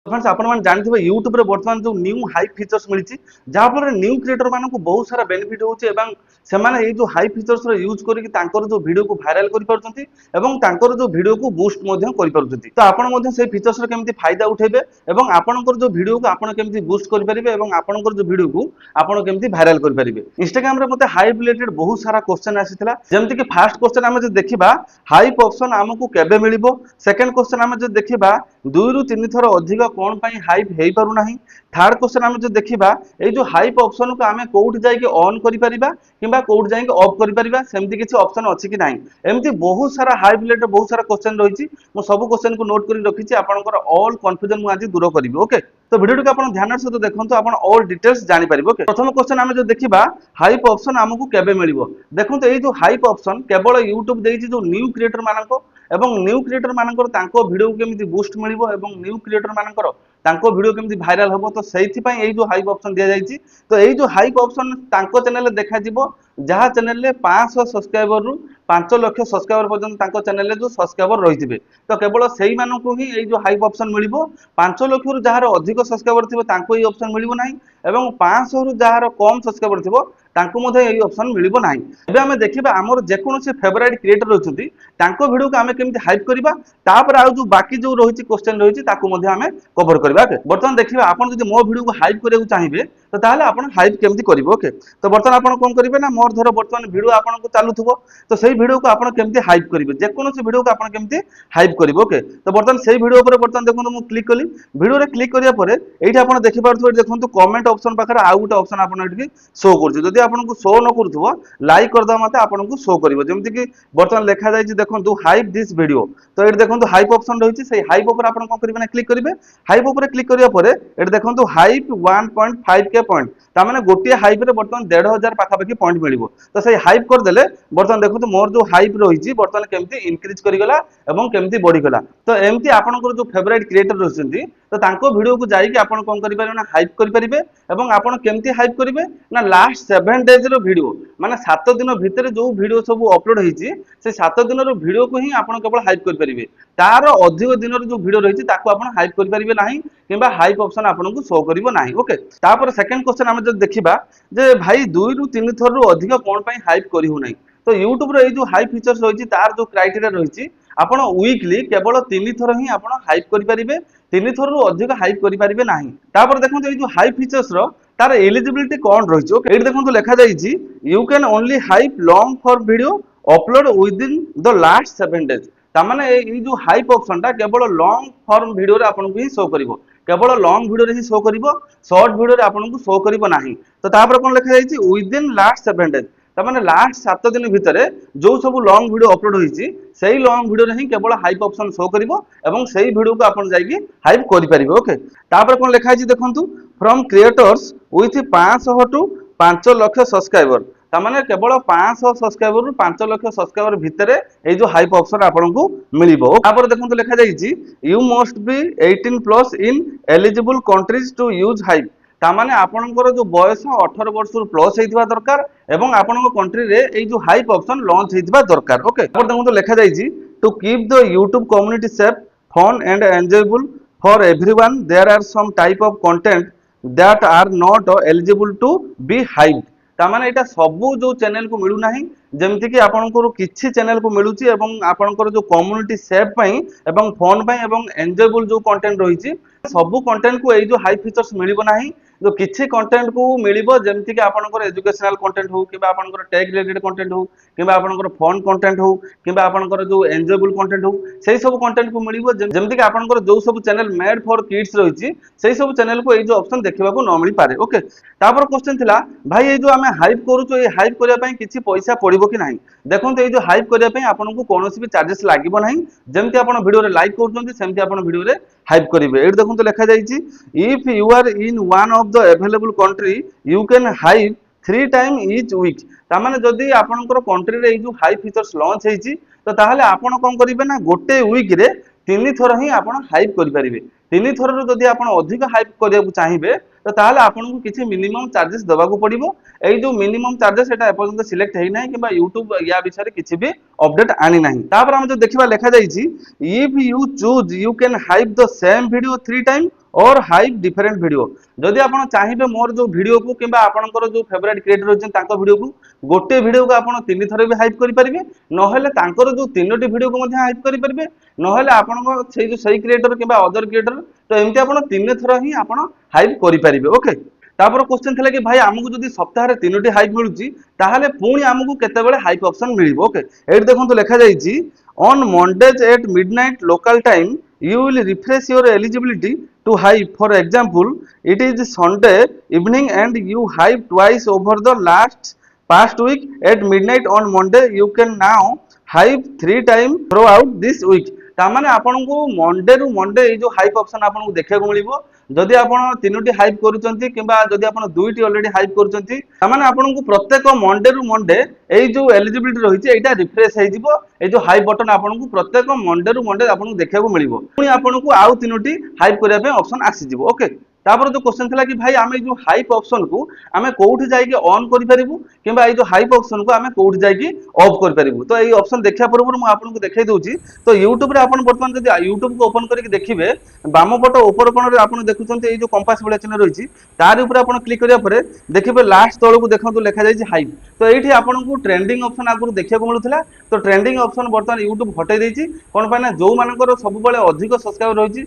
Friends आपण माने जानथिबे YouTube रे वर्तमान जो न्यू हाई फीचर्स मिलची जहा पर न्यू क्रिएटर मानन को बहुत सारा बेनिफिट होची एवं से माने ए जो हाई फीचर्स रो यूज करके तांकर जो वीडियो को वायरल करि परछंती एवं तांकर जो वीडियो को बूस्ट मध्य करि परछंती तो आपण मध्य से फीचर्स रो केमति फायदा उठेबे एवं आपनकर जो वीडियो को आपण केमति बूस्ट करि परिबे एवं आपनकर जो वीडियो को आपण केमति वायरल करि परिबे इंस्टाग्राम रे मते हाइप रिलेटेड बहुत सारा क्वेश्चन आसीथिला जेमति कि फर्स्ट क्वेश्चन हम जे देखिबा हाइप ऑप्शन हमकु केबे मिलिबो सेकंड क्वेश्चन हम जे देखिबा 2 रु 3 थर अधिक कोन पई हाइप हेई पारु नाही थर्ड क्वेश्चन हम जो देखिबा ए जो हाइप ऑप्शन को आमे कोउट जाई के ऑन करि परिबा किबा कोउट जाई के ऑफ करि परिबा सेमति किछि ऑप्शन अछि कि नाही एमति बहुत सारा हाइप रिलेटेड बहुत सारा क्वेश्चन रहिछि मो सब क्वेश्चन को नोट करि रखिछि आपनकर ऑल कंफ्यूजन मु आज दूर करिबो ओके तो वीडियो को आपण ध्यान से देखंतु आपण ऑल डिटेल्स जानि परिबो ओके प्रथम क्वेश्चन हम जो देखिबा हाइप ऑप्शन हमकु केबे मिलिबो देखंतु ए जो हाइप ऑप्शन केवल YouTube देइछि जो न्यू क्रिएटर मानको एवं न्यू क्रिएटर मानकर तांको वीडियो केमिति बूस्ट मिलिबो एवं न्यू क्रिएटर मानकर तांको वीडियो केमिति वायरल होबो तो सेहिथि पई एई जो हाइप ऑप्शन दिया जायछि तो एई जो हाइप ऑप्शन तांको चैनल रे देखा जिवो जहा चैनल रे 500 सब्सक्राइबर रु 5 लाख सब्सक्राइबर पर्यंत तांको चैनल रे जो सब्सक्राइबर रहिथिबे तो केवल सेही मानको ही एई जो हाइप ऑप्शन मिलिबो 5 लाख रु जहार अधिक सब्सक्राइबर थिबो तांको एई ऑप्शन मिलिबो नाही एवं 500 रु जहार कम सब्सक्राइबर थिबो तांको मध्ये एई ऑप्शन मिलिबो नाही एबे हमें देखिबा हमर जे कोनोसी फेवरेट क्रिएटर रहउछंती तांको वीडियो को हमें केमिति हाइप करबा तापर आ जो बाकी जो रहिछि क्वेश्चन रहिछि ताको मध्ये हमें कवर करबा बर्तमान देखिबा आपण जदि मो वीडियो को हाइप करियो चाहिबे तो ताहले आपण हाइप केमिति करिवो ओके तो बर्तमान आपण कोन करिवे ना मोर धर बर्तमान वीडियो आपण को चालुथबो तो सेही वीडियो को आपण केमिति हाइप करिवे जे कोनोसी वीडियो को आपण केमिति हाइप करिवो ओके तो बर्तमान सेही वीडियो ऊपर बर्तमान देखंतु मु क्लिक कली वीडियो रे क्लिक करिया परे एठी आपण देखि पारथबो देखंतु कमेंट ऑप्शन पाखर आ गुटे ऑप्शन आपण एठी शो करछि जदि आपण को शो न करथबो लाइक कर दा माते आपण को शो करिवो जेमति कि बर्तमान लेखा जाय छि देखंतु हाइप दिस वीडियो तो एठी देखंतु हाइप ऑप्शन रहिछि सेही हाइप ऊपर आपण कोन करिवे ना क्लिक करिवे हाइप ऊपर क्लिक करिया परे एठी देखंतु हाइप 1.5 के पॉइंट ता माने गोटिए हाइप रे बर्तमान 1500 पाखा पाखी पॉइंट मिलिबो तो सेही हाइप कर देले बर्तमान देखंतु मोर जो हाइप रहिछि बर्तमान केमति इंक्रीज करि गला एवं केमति बढ़ी गला तो एमति आपनकर जो फेवरेट क्रिएटर रहछन्ती तो तांको वीडियो को जाई कि आपण कोन करि परिबे ना हाइप करि परिबे एवं आपण केमति हाइप करिवे ना लास्ट 7 डेज रो वीडियो माने 7 दिन भितर जो वीडियो सब अपलोड होईछि से 7 दिन रो वीडियो को ही आपण केवल हाइप करि परिबे तार अधिक दिन रो जो वीडियो रहिछि ताको आपण हाइप करि परिबे नाही किबा हाइप ऑप्शन आपण को शो करिवो नाही ओके तापर सेकंड क्वेश्चन हम जब देखिबा जे भाई 2 रु 3 थर रो अधिक कोन पई हाइप करि हो नाही तो YouTube रो ए जो हाई फीचर्स रहिछि तार जो क्राइटेरिया रहिछि आपण वीकली केवल 3 थर ही आपण हाइप करि परिबे 3 थर रो अधिक हाइप करि परिबे नाही तापर देखंतु ए जो हाई फीचर्स रो तार एलिजिबिलिटी कोन रहिछि ओके एठी देखंतु लेखा जाईछि you can only hype long for video upload within the last 7 days ता माने ए जो हाइप ऑप्शन ता केवल लॉन्ग फॉर्म वीडियो रे आपण को ही शो करिवो केवल लॉन्ग वीडियो रे ही शो करिवो शॉर्ट वीडियो रे आपण को शो करिवो नाही तो तापर कोन लेखा जाईछि विदिन लास्ट 7 डेज ता माने लास्ट 7 दिन भितरे जो सब लॉन्ग वीडियो अपलोड होईछि सेही लॉन्ग वीडियो रे ही केवल हाइप ऑप्शन शो करिवो एवं सेही वीडियो को आपण जाईकी हाइप करि परिबो ओके तापर कोन लेखा आछि देखंतु from creators with 500 to 5 lakh subscriber ता माने केवल 500 सब्सक्राइबर रु 5 लाख सब्सक्राइबर भितरे ए जो हाइप ऑप्शन आपण को मिलिबो तापर देखंतु लेखा जाईछि you must be 18 plus in eligible countries to use hype ता माने आपनकर जो बयस 18 वर्ष रु प्लस हेतिबा दरकार एवं आपनकर कंट्री रे ए जो हाइप ऑप्शन लॉन्च हेतिबा दरकार ओके तापर देखंतु लेखा जाईछि to keep the YouTube community safe fun and enjoyable for everyone there are some type of content that are not eligible to be hype ता माने एटा सबु जो चैनल को मिलु नाही जेमति कि आपनकर किछि चैनल को मिलुची एवं आपनकर जो कम्युनिटी सेफ पई एवं फन पई एवं एन्जॉयबल जो कंटेंट रहिछि सबु कंटेंट को ए जो हाई फीचर्स मिलिबो नाही जो किछि कंटेंट को मिलिबो जेमति कि आपनकर एजुकेशनल कंटेंट हो किबा आपनकर टेक रिलेटेड कंटेंट हो किबा आपनकर फन कंटेंट हो किबा आपनकर जो एन्जॉयबल कंटेंट हो सेही सब कंटेंट को मिलिबो जेमति कि आपनकर जो सब चैनल मेड फॉर किड्स रहिछि सेही सब चैनल को ए जो ऑप्शन देखिबा को न मिलि पारे ओके तापर क्वेश्चन थिला भाई ए जो हमें हाइप करूचो ए हाइप करिया पई किछि पैसा पड़िबो कि नाही देखंतु ए जो हाइप करिया पई आपनको कोनोसी भी चार्जेस लागिबो नाही जेमति आपण वीडियो रे लाइक करछन्ती सेमति आपण वीडियो रे हाइप करिवे एठी देखंतु लेखा जाईछि if you are in one of the available country you can hype 3 time each week ता माने जदी आपनकर कंट्री रे ए जो हाई फीचर्स लॉन्च हेछि तो ताहाले आपण कोन करिवे ना गोटे वीक रे 3 थर ही आपण हाइप करि परिबे 3 थर रो जदी आपण अधिक हाइप करिया चाहिबे तो ताहले आपनको किसी मिनिमम चार्जेस देवाक पड़ो। यही जो मिनिमम चार्जेस एटा एपर्यंत सिलेक्ट है ना कि यूट्यूब या विषय किसी भी अपडेट आनी ना। तापर आम जो देखा लिखा जाइए if you choose you can hype the same video 3 time और हाइप डिफरेंट वीडियो। जदि आप चाहिए मोर जो वीडियो को कि आपंकर जो फेवरेट क्रिएटर अच्छे वीडियो को गोटे वीडियो को आप 3 थर भी हाइप करेंगे ना जो 3टी वीडियो को हाइप करेंगे ना सही क्रिएटर कि अदर क्रिएटर तो एमती आप 3 थर ही आप हाइप करेंगे। ओके तापर क्वेश्चन था कि भाई आमको जब सप्ताह 3टी हाइप मिलूँ ताहले पुणी आमको केतेबेले हाइप ऑप्शन मिल। ओके ये देखो लिखा जाइए on Mondays at midnight local time you will refresh your eligibility to hype. For example, it is Sunday evening and you hype twice over the past week at midnight on Monday. You can now hype 3 times throughout this week. तामाने आपनको Monday रु Monday ये जो hype option आपको देखा मिलो जदि आप 3टी हाइप करुँच कि आप 2टी ऑलरेडी हाइप करुँच तामाने आपको प्रत्येक मंडे रु मंडे ये जो एलिजिबिलिटी रही है रिफ्रेश हो जो हाइप बटन आपको प्रत्येक मंडे रु मंडे आपको देखा मिलो पुणी आपको आउ 3टी हाइप करने ऑप्शन आसीज। ओके तापर जो क्वेश्चन था कि भाई आम जो हाइप ऑप्शन को आम कौटी जाकि ऑन करूँ कि जो हाइप ऑप्शन को आम कौटी जाकि ऑफ करूँ। तो ये ऑप्शन देखा पूर्व मुझे आपको देखा दूसरी तो यूट्यूब रे आपन बर्तमान जब यूट्यूब को ओपन करके देखिए बाम पट ऊपर कोण आप देखुं ये जो कंपास भाया चिन्ह रही तार ऊपर आप क्लिक कराया देखिए लास्ट तौर को देखो लिखा जाए हाइप। तो ये आपको ट्रेंडिंग ऑप्शन आगुरी देखा मिलूला तो ट्रेंडिंग ऑप्शन बर्तमान यूट्यूब हटई देती कौन पाई जो मानकर सब अधिक सब्सक्राइबर रही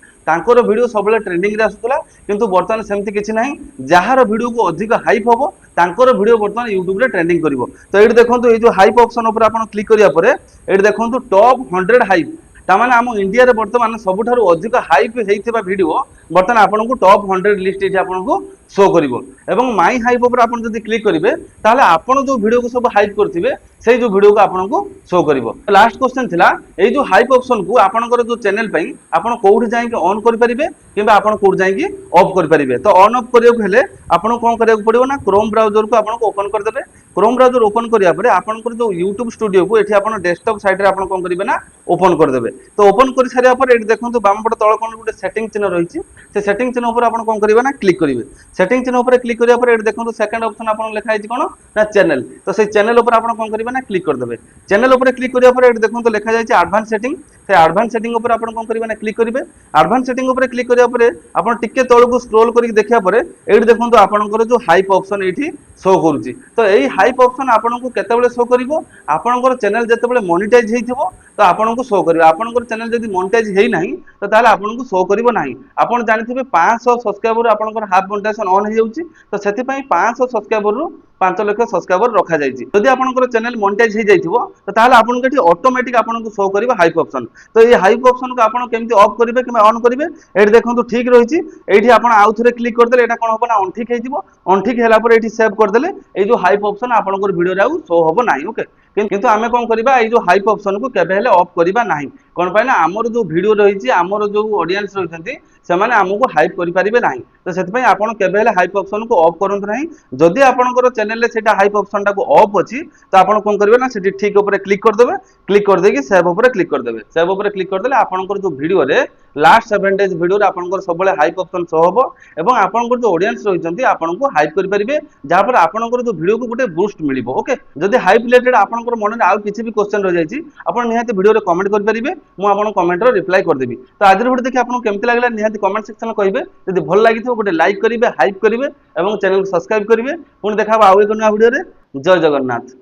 वीडियो सब ट्रेंडिंग रे आसूला किंतु बर्तमान सेमती किसी ना जार वीडियो को अधिक हाइप हम तांकर वीडियो बर्तमान यूट्यूब रे ट्रेंडिंग करिवो। तो ये देखो ये जो हाइप ऑप्शन ऊपर आप क्लिक करिया ये देखो टॉप 100 हाइप तामाने आम इंडिया रे बर्तमान सबुठारु अधिक हाइप होइथिबा वीडियो बर्तमान आपनको टॉप 100 लिस्ट ये आपको शो करिवो एवं माई हाइप ऊपर आप जब क्लिक करेंगे ताहले आपन जो वीडियो को सब हाइप करथिबे से जो वीडियो को आपको शो करिवो। लास्ट क्वेश्चन थिला ए जो हाइप ऑप्शन को आपनकर जो चैनल पई आपन कोउठी जाई ऑन करि परिबे किबा आपन कोउठी जाई ऑफ करि परिबे। तो ऑन ऑफ करियो हेले आपन कोन करियो पड़िबो ना क्रोम ब्राउजर को आपन ओपन कर देबे। क्रोम ब्राउजर ओपन करिया परे आपनकर जो यूट्यूब स्टूडियो को एठी आपन डेस्कटॉप साइड रे आपन कोन करिबे ना ओपन कर देबे। तो ओपन कर सारिया पर एठी देखंतु बाम पट तळ कोन गुटे सेटिंग चिन्ह रहिछि से सेटिंग चिन्ह ऊपर आपन कोन करिबे ना क्लिक करिवे। सेटिंग चिन्ह ऊपर क्लिक करिया पर एठी देखंतु सेकंड ऑप्शन आपन लिखा है कोन ना चैनल। तो से चैनल ऊपर आपन कोन करिबे ना क्लिक कर देबे। चैनल ऊपर क्लिक करिया पर एठी देखंतु लिखा जाय एडवांस सेटिंग से एडवांस सेटिंग ऊपर आपन कोन करिबे ना क्लिक करिवे। एडवांस सेटिंग ऊपर क्लिक करिया पर आपन टिके तळ को स्क्रॉल करके देखिया पर एठी देखंतु आपनकर जो हाइप ऑप्शन एठी शो करूची। तो यही हाइप ऑप्शन आपको केतेबेले शो करिवो आपनकर चैनल जेतेबेले मोनेटाइज हेइथिबो तो आपनको शो करिवो। आपनकर चैनल जदि मोनेटाइज हेइ नाही तो ताले आपनको शो करिवो नाही। आपन जानिथिबे 500 सब्सक्राइबर आपनकर हाफ मोनेटाइजेशन ऑन हे जाउची तो सेति पई 500 सब्सक्राइबर रु 5 लाख सब्सक्राइबर रखा जाइए। जदि आपनकर चैनल मोनेटाइज हो जाइथिबो तो ताले आपनको एठी ऑटोमेटिक आपनको शो करिवो हाइप ऑप्शन। तो ये हाइप ऑप्शन को आपन केमति ऑफ करिवे कि ऑन करिवे एठी देखंतु ठीक रहिछि। एठी आपन आउ थरे क्लिक कर देले एटा कोन होबो ना ऑन ठीक हेइथिबो। ऑन ठीक हैला पर एठी सेव कर देले ए जो हाइप ऑप्शन आपनकर वीडियो रे आउ शो होबो नाही। ओके किंतु आमे कोन करिबा ए जो हाइप ऑप्शन को केबे हेले ऑफ करिबा नाही कोन पाइ ना हमर जो वीडियो रहिछि हमर जो ऑडियंस रहिसंती सेमाने हमको हाइप करि परिबे नाही। तो सेति पई आपन केबे हेले हाइप ऑप्शन को ऑफ करंत नाही। जदि आपनकर चैनल रे सेटा हाइप ऑप्शन टा को ऑफ अछि तो आपन कोन करिवे ना सेठी ठीक ऊपर क्लिक कर देबे। क्लिक कर देकी सेव ऊपर क्लिक कर देबे। सेव ऊपर क्लिक कर देले आपनकर जो वीडियो रे लास्ट 7 डेज वीडियो रे आपनकर सबले हाइप ऑप्शन शो होबो एवं आपनकर जो ऑडियंस रहिसंती आपनको हाइप करि परिबे जा पर आपनकर जो वीडियो को गुटे बूस्ट मिलिबो। ओके जदि हाइप रिलेटेड आपनकर मन रे आ किछि भी क्वेश्चन रह जाइछि आपन निहाती वीडियो रे कमेंट कर परिबे मु आपन कमेंट रे रिप्लाई कर देबी। तो आज वीडियो देखि आपन केमति लागला निहाती कमेंट सेक्शन में कहिबे। जदि भल लागिथो गुटे लाइक करिवे हाइप करिवे एवं चैनल को सब्सक्राइब करिवे। पुणी देखा आउ एक नया वीडियो रे। जय जगन्नाथ।